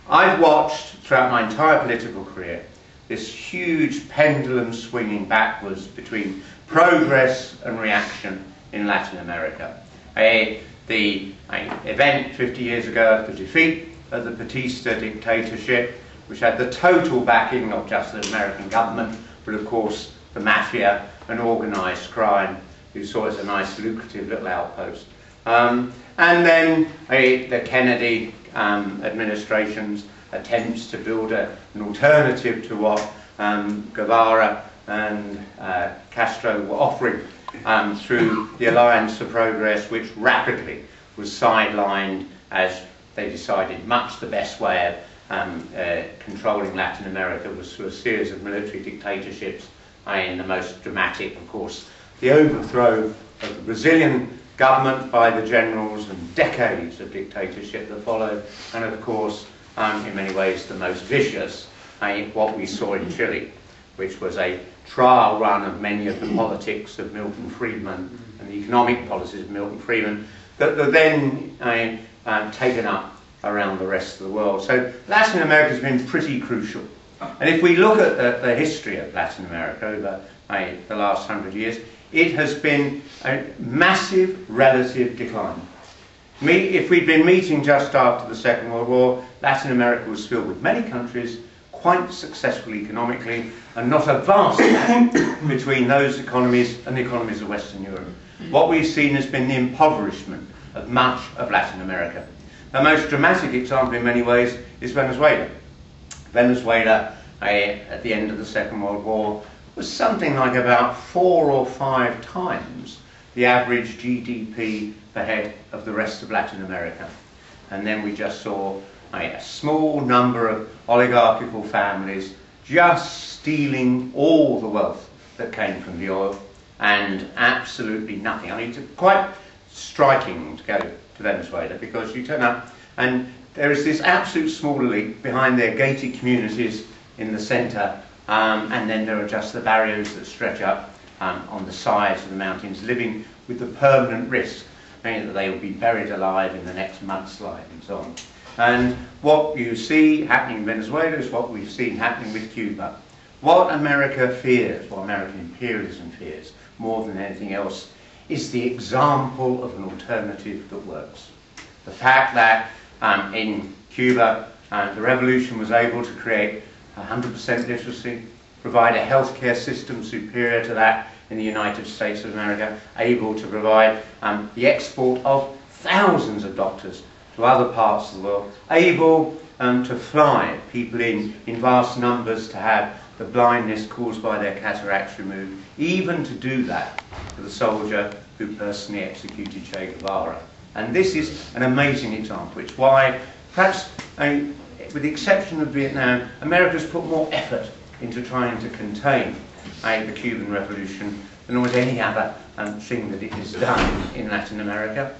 I've watched throughout my entire political career this huge pendulum swinging backwards between progress and reaction in Latin America. The event 50 years ago, the defeat of the Batista dictatorship, which had the total backing not just the American government, but of course the mafia and organised crime, who saw it as a nice lucrative little outpost. And then the Kennedy administration's attempts to build an alternative to what Guevara and Castro were offering through the Alliance for Progress, which rapidly was sidelined as they decided much the best way of controlling Latin America was through a series of military dictatorships, in the most dramatic, of course, the overthrow of the Brazilian government by the generals and decades of dictatorship that followed, and of course, in many ways, the most vicious, what we saw in Chile, which was a trial run of many of the politics of Milton Friedman and the economic policies of Milton Friedman that were then taken up around the rest of the world. So Latin America has been pretty crucial. And if we look at the history of Latin America over the last 100 years, it has been a massive relative decline. If we'd been meeting just after the Second World War, Latin America was filled with many countries, quite successful economically, and not a vast gap between those economies and the economies of Western Europe. What we've seen has been the impoverishment of much of Latin America. The most dramatic example in many ways is Venezuela. Venezuela, at the end of the Second World War, was something like about 4 or 5 times the average GDP per head of the rest of Latin America. And then we just saw a small number of oligarchical families just stealing all the wealth that came from the oil and absolutely nothing. I mean, it's quite striking to go to Venezuela, because you turn up and there is this absolute small elite behind their gated communities in the centre, and then there are just the barrios that stretch up on the sides of the mountains, living with the permanent risk, meaning that they will be buried alive in the next mudslide and so on. And what you see happening in Venezuela is what we've seen happening with Cuba. What America fears, what American imperialism fears, more than anything else, is the example of an alternative that works. The fact that in Cuba the revolution was able to create 100% literacy, provide a healthcare system superior to that in the United States of America, able to provide the export of thousands of doctors to other parts of the world, able to fly people in vast numbers to have the blindness caused by their cataracts removed, even to do that for the soldier who personally executed Che Guevara. And this is an amazing example. It's why, perhaps, with the exception of Vietnam, America's put more effort into trying to contain the Cuban Revolution than almost any other thing that it has done in Latin America.